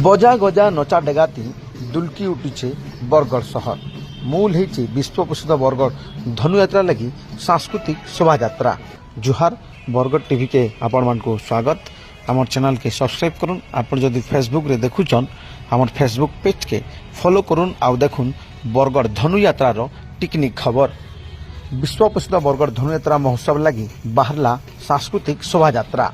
बजा गजा नचा डेगाती दुलकी उठीचे बरगढ़ शहर। मूल है विश्व प्रसिद्ध बरगढ़ धनुयात्रा लगी सांस्कृतिक शोभायात्रा। जुहार बरगढ़ टीवी के आपण मान को स्वागत। आमर चैनल के सब्सक्राइब करुन। आपण जदि फेसबुक रे देखुचन आमर फेसबुक पेज के फॉलो करुन आउ देखुन बरगढ़ धनुयात्रार टिकनिक खबर। विश्व प्रसिद्ध बरगढ़ धनुयात्रा महोत्सव लगी बाहरला सांस्कृतिक शोभायात्रा।